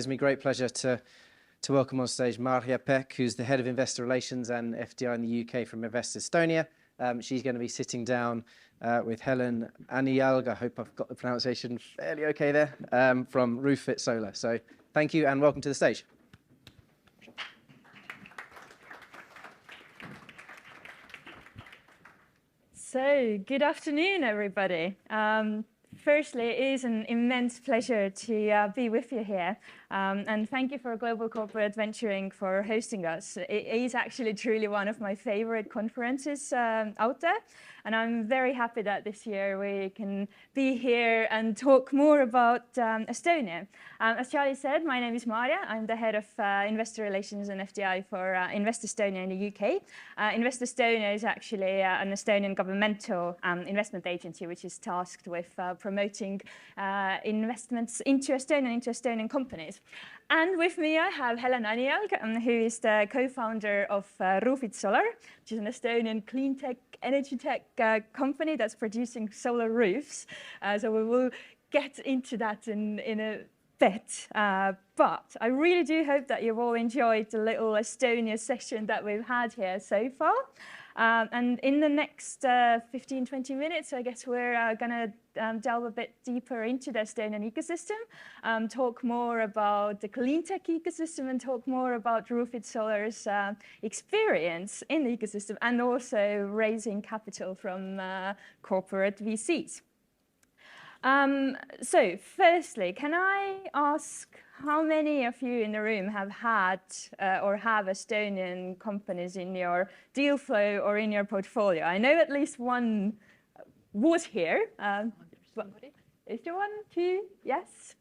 gives me great pleasure to welcome on stage Maarja Pehk, who's the Head of Investor Relations and FDI in the UK from Invest Estonia. She's going to be sitting down with Helen Anijalg, I hope I've got the pronunciation fairly okay there, from Roofit Solar. So thank you and welcome to the stage. So, good afternoon, everybody. Firstly, it is an immense pleasure to be with you here. And thank you for Global Corporate Venturing for hosting us. It is actually truly one of my favorite conferences out there. And I'm very happy that this year we can be here and talk more about Estonia. As Charlie said, my name is Maarja. I'm the head of Investor Relations and FDI for Invest Estonia in the UK. Invest Estonia is actually an Estonian governmental investment agency which is tasked with promoting investments into Estonian companies. And with me I have Helen Anijalg, who is the co-founder of Roofit Solar, which is an Estonian clean tech, energy tech company that's producing solar roofs. So we will get into that in a bit. But I really do hope that you've all enjoyed the little Estonia session that we've had here so far. And in the next 15-20 minutes, I guess we're going to delve a bit deeper into the Estonian ecosystem, talk more about the clean tech ecosystem, and talk more about Roofit Solar's experience in the ecosystem, and also raising capital from corporate VCs. So firstly, can I ask how many of you in the room have had or have Estonian companies in your deal flow or in your portfolio? I know at least one was here. Is there one, two? Yes?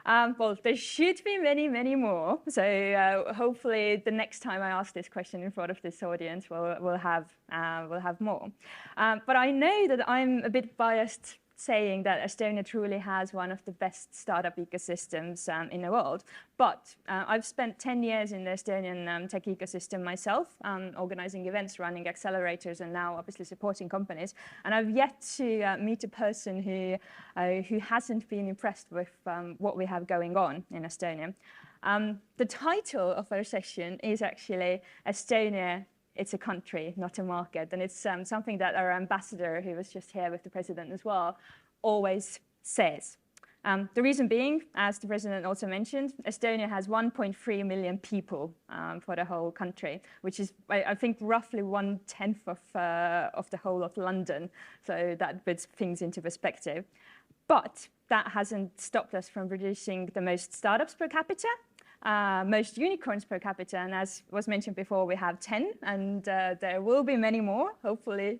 Well, there should be many, many more. So hopefully the next time I ask this question in front of this audience, we'll have more. But I know that I'm a bit biased saying that Estonia truly has one of the best startup ecosystems in the world. But I've spent 10 years in the Estonian tech ecosystem myself, organizing events, running accelerators, and now obviously supporting companies. And I've yet to meet a person who hasn't been impressed with what we have going on in Estonia. The title of our session is actually Estonia. It's a country, not a market. And it's something that our ambassador, who was just here with the president as well, always says. The reason being, as the president also mentioned, Estonia has 1.3 million people for the whole country, which is, I think, roughly 1/10 of the whole of London. So that puts things into perspective. But that hasn't stopped us from producing the most startups per capita, most unicorns per capita, and as was mentioned before, we have 10, and there will be many more. Hopefully,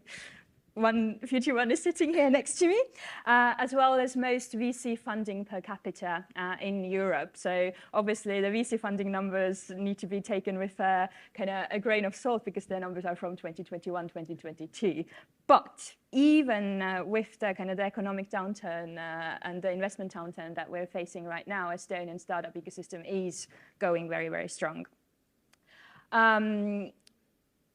one future one is sitting here next to me, as well as most VC funding per capita in Europe. So obviously, the VC funding numbers need to be taken with kind of a grain of salt because their numbers are from 2021, 2022. But even with the kind of the economic downturn and the investment downturn that we're facing right now, Estonian startup ecosystem is going very, very strong.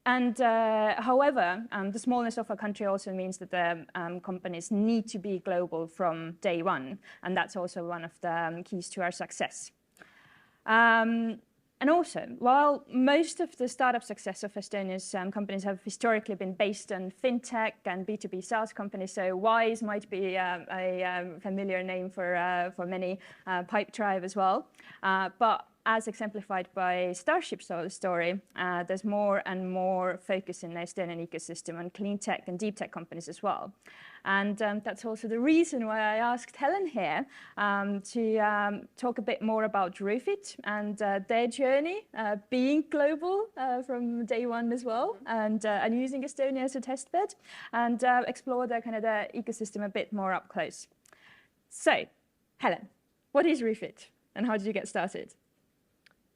However, the smallness of a country also means that the companies need to be global from day one, and that's also one of the keys to our success. And also, while most of the startup success of Estonia's companies have historically been based on fintech and B2B SaaS companies, so WISE might be a familiar name for many, Pipedrive as well. But as exemplified by Starship's story, there's more and more focus in the Estonian ecosystem on clean tech and deep tech companies as well. And that's also the reason why I asked Helen here to talk a bit more about Roofit and their journey being global from day one as well, and using Estonia as a test bed, and explore the kind of the ecosystem a bit more up close. So, Helen, what is Roofit and how did you get started?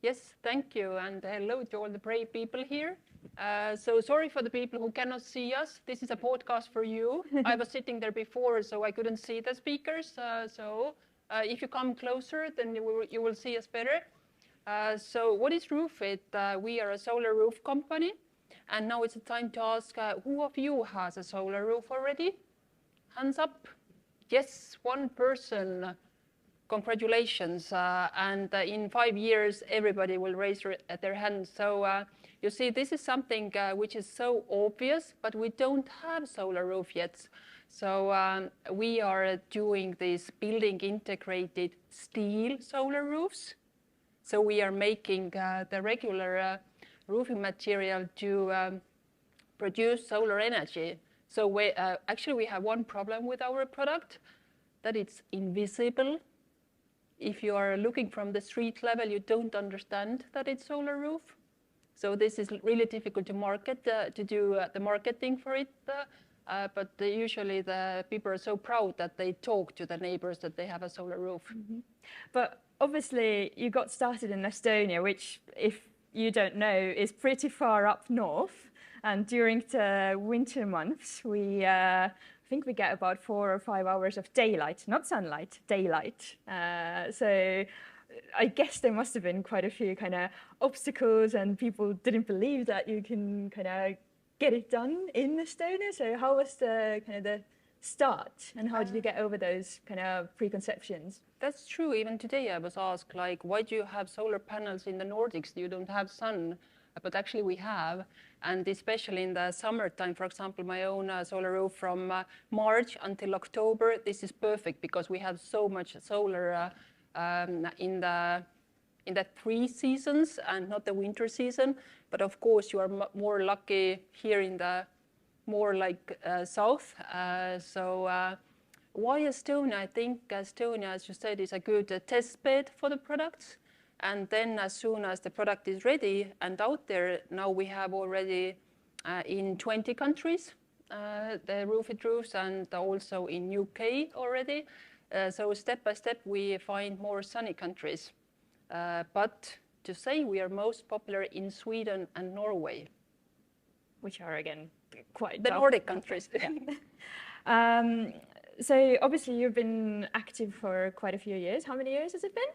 Yes, thank you, and hello to all the brave people here. So sorry for the people who cannot see us. This is a podcast for you. I was sitting there before, so I couldn't see the speakers. So if you come closer, then you will see us better. So what is Roofit? We are a solar roof company. And now it's time to ask, who of you has a solar roof already? Hands up. Yes, one person. congratulations. And in 5 years, everybody will raise their hands. So you see, this is something which is so obvious, but we don't have solar roof yet. So we are doing these building integrated steel solar roofs. So we are making the regular roofing material to produce solar energy. So we, actually we have one problem with our product, that it's invisible. If you are looking from the street level, you don't understand that it's solar roof. So this is really difficult to market, to do the marketing for it. But usually the people are so proud that they talk to the neighbors that they have a solar roof. Mm-hmm. But obviously you got started in Estonia, which, if you don't know, is pretty far up north. And during the winter months, we I think we get about 4 or 5 hours of daylight, not sunlight, daylight. So I guess there must have been quite a few kind of obstacles, and people didn't believe that you can kind of get it done in Estonia. So how was the kind of the start, and how did you get over those kind of preconceptions? That's true. Even today I was asked, like, why do you have solar panels in the Nordics? You don't have sun. But actually we have, and especially in the summertime, for example, my own solar roof from March until October, this is perfect because we have so much solar in the 3 seasons and not the winter season. But of course you are more lucky here in the more like south. Why Estonia? I think Estonia, as you said, is a good test bed for the products. And then as soon as the product is ready and out there, now we have already in 20 countries the Roofit roofs, and also in UK already. So step by step we find more sunny countries. But to say we are most popular in Sweden and Norway. Which are, again, quite the Nordic countries. Yeah. So obviously you've been active for quite a few years. How many years has it been?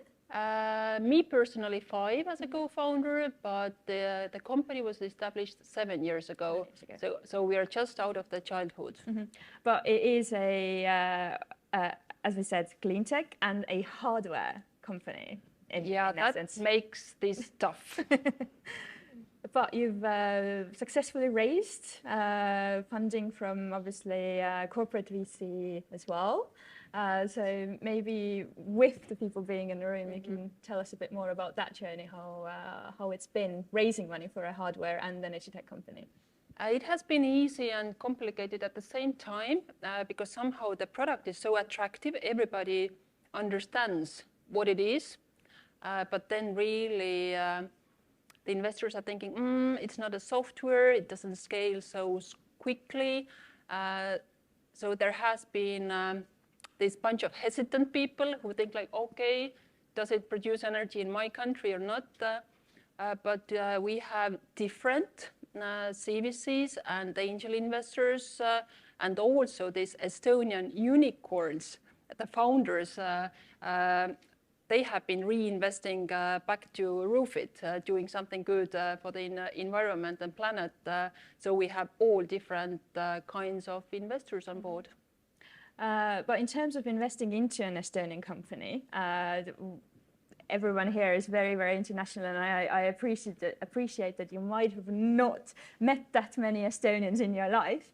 Me personally 5 as a co-founder, but the company was established 7 years ago. So we are just out of the childhood. Mm-hmm. But it is as we said, clean tech and a hardware company. Yeah, that makes this tough. But you've successfully raised funding from, obviously, corporate VC as well. So maybe with the people being in the room, you can tell us a bit more about that journey, how it's been raising money for a hardware and energy tech company. It has been easy and complicated at the same time because somehow the product is so attractive. Everybody understands what it is, but then really the investors are thinking, it's not a software, it doesn't scale so quickly. So there has been this bunch of hesitant people who think like, okay, does it produce energy in my country or not? But we have different CVCs and angel investors and also these Estonian unicorns, the founders. They have been reinvesting back to Roofit, doing something good for the environment and planet. So we have all different kinds of investors on board. But in terms of investing into an Estonian company, everyone here is very, very international, and I appreciate that you might have not met that many Estonians in your life.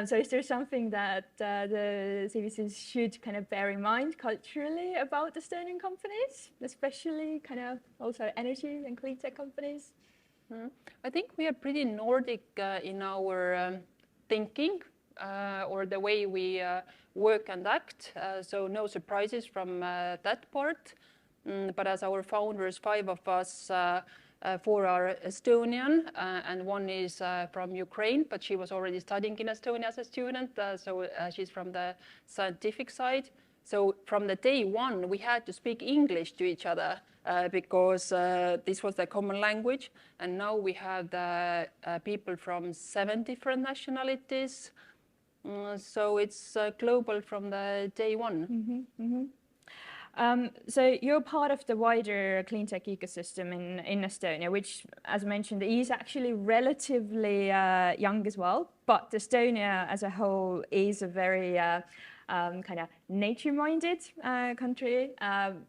So is there something that the CVCs should kind of bear in mind culturally about Estonian companies, especially kind of also energy and clean tech companies? I think we are pretty Nordic in our thinking or the way we work and act. So no surprises from that part. But as our founders, 5 of us, 4 are Estonian, and 1 is from Ukraine, but she was already studying in Estonia as a student, so she's from the scientific side. So from the day 1, we had to speak English to each other because this was the common language. And now we have the people from 7 different nationalities. So it's global from the day 1. Mm-hmm, mm-hmm. So you're part of the wider clean tech ecosystem in Estonia, which, as mentioned, is actually relatively young as well. But Estonia as a whole is a very kind of nature-minded country.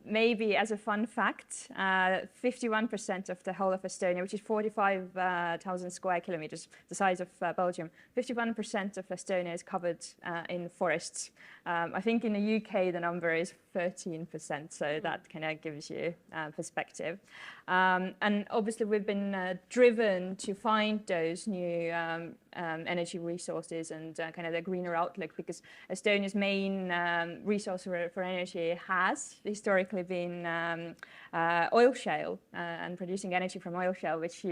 Maybe as a fun fact, 51% of the whole of Estonia, which is 45,000 square kilometers, the size of Belgium, 51% of Estonia is covered in forests. I think in the UK the number is 13%, so that kind of gives you perspective. And obviously we've been driven to find those new energy resources and kind of the greener outlook, because Estonia's main resource for energy has historically been oil shale and producing energy from oil shale, which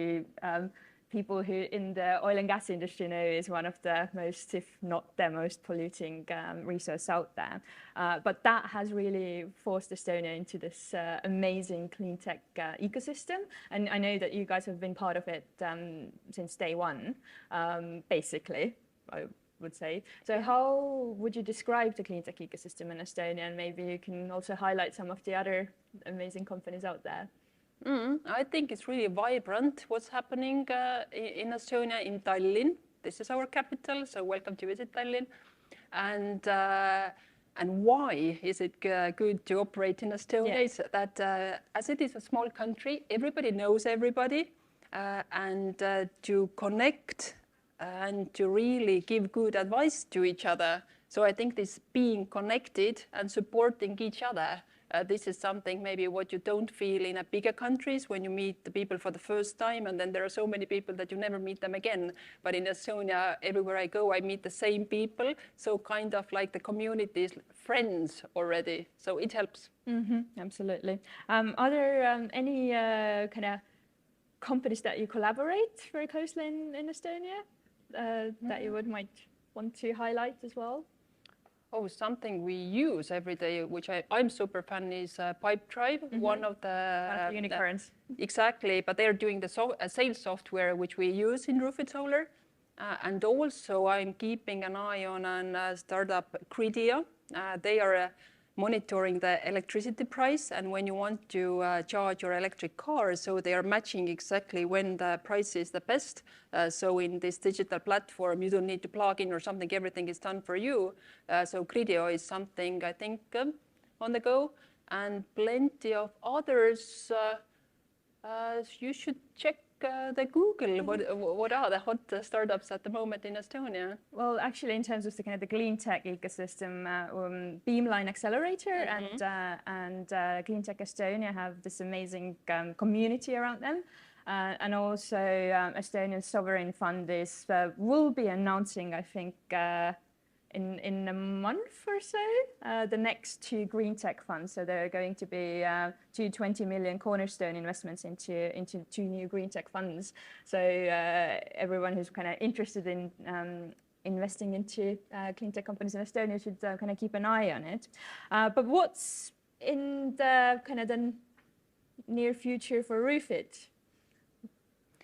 people who in the oil and gas industry know is one of the most, if not the most polluting resource out there. But that has really forced Estonia into this amazing clean tech ecosystem. And I know that you guys have been part of it since day one, basically, I would say. So how would you describe the clean tech ecosystem in Estonia? And maybe you can also highlight some of the other amazing companies out there. I think it's really vibrant what's happening in Estonia, in Tallinn. This is our capital, so welcome to visit Tallinn. And why is it good to operate in Estonia? Is that as it is a small country, everybody knows everybody, and to connect and to really give good advice to each other. So I think this being connected and supporting each other, this is something maybe what you don't feel in a bigger countries when you meet the people for the first time, and then there are so many people that you never meet them again. But in Estonia, everywhere I go, I meet the same people. So kind of like the community is friends already. So it helps. Absolutely. Are there any kind of companies that you collaborate very closely in Estonia that you might want to highlight as well? Oh, something we use every day, which I'm super fan, is Pipedrive, one of the unicorns. Exactly, but they're doing the sales software which we use in Roofit Solar. And also I'm keeping an eye on a startup, Gridia. They are monitoring the electricity price, and when you want to charge your electric car, so they are matching exactly when the price is the best. So in this digital platform, you don't need to plug in or something, everything is done for you. So Gridio is something I think on the go, and plenty of others. You should check the Google. What are the hot startups at the moment in Estonia? Well, actually, in terms of the kind of the clean tech ecosystem, Beamline Accelerator and Clean Tech Estonia have this amazing community around them. And also Estonian Sovereign Fund will be announcing, I think, in a month or so, the next 2 green tech funds. So there are going to be 2 20 million cornerstone investments into 2 new green tech funds. So everyone who's kind of interested in investing into clean tech companies in Estonia should kind of keep an eye on it. But what's in the kind of the near future for Roofit?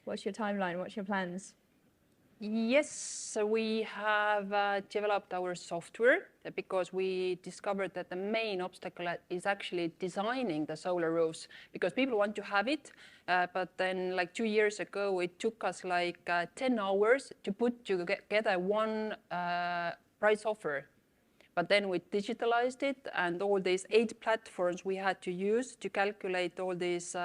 What's your timeline? What's your plans? Yes, so we have developed our software because we discovered that the main obstacle is actually designing the solar roofs, because people want to have it, but then like 2 years ago, it took us like 10 hours to put together one price offer. But then we digitalized it, and all these 8 platforms we had to use to calculate all these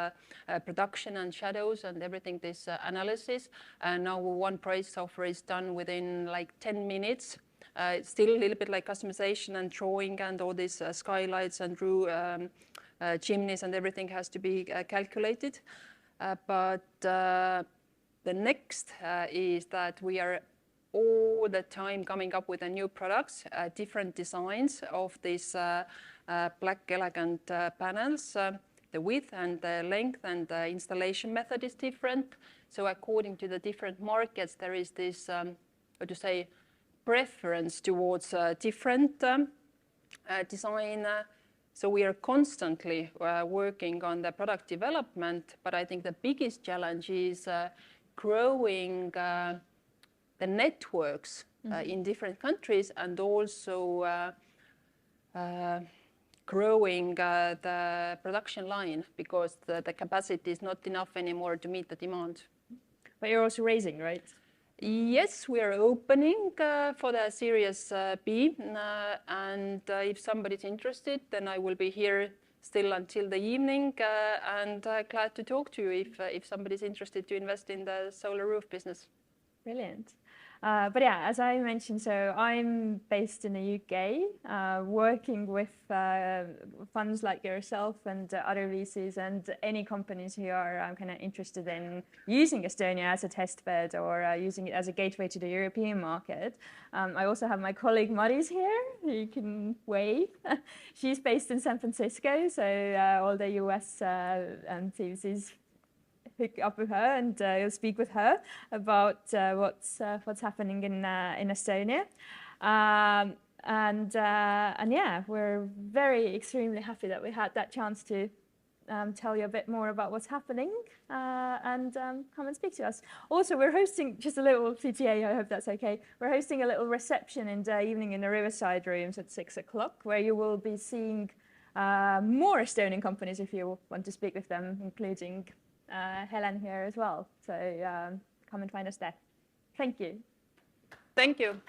production and shadows and everything, this analysis. And now one price offer is done within like 10 minutes. It's still a little bit like customization and drawing, and all these skylights and chimneys and everything has to be calculated. But the next is that we are all the time coming up with new products, different designs of these black elegant panels. The width and the length and the installation method is different. So according to the different markets, there is this, preference towards different design. So we are constantly working on the product development, but I think the biggest challenge is growing the networks in different countries, and also growing the production line, because the capacity is not enough anymore to meet the demand. But you're also raising, right? Yes, we are opening for the Series B, and if somebody's interested, then I will be here still until the evening, and glad to talk to you if somebody's interested to invest in the solar roof business. Brilliant. But yeah, as I mentioned, so I'm based in the UK, working with funds like yourself and other VCs and any companies who are kind of interested in using Estonia as a test bed or using it as a gateway to the European market. I also have my colleague Maris here, who you can wave. She's based in San Francisco, so all the US and VCs hook up with her, and you'll speak with her about what's happening in Estonia. And yeah, we're extremely happy that we had that chance to tell you a bit more about what's happening and come and speak to us. Also, we're hosting just a little CTA, I hope that's okay. We're hosting a little reception in the evening in the Riverside rooms at 6 o'clock, where you will be seeing more Estonian companies if you want to speak with them, including Helen here as well. So come and find us there. Thank you. Thank you.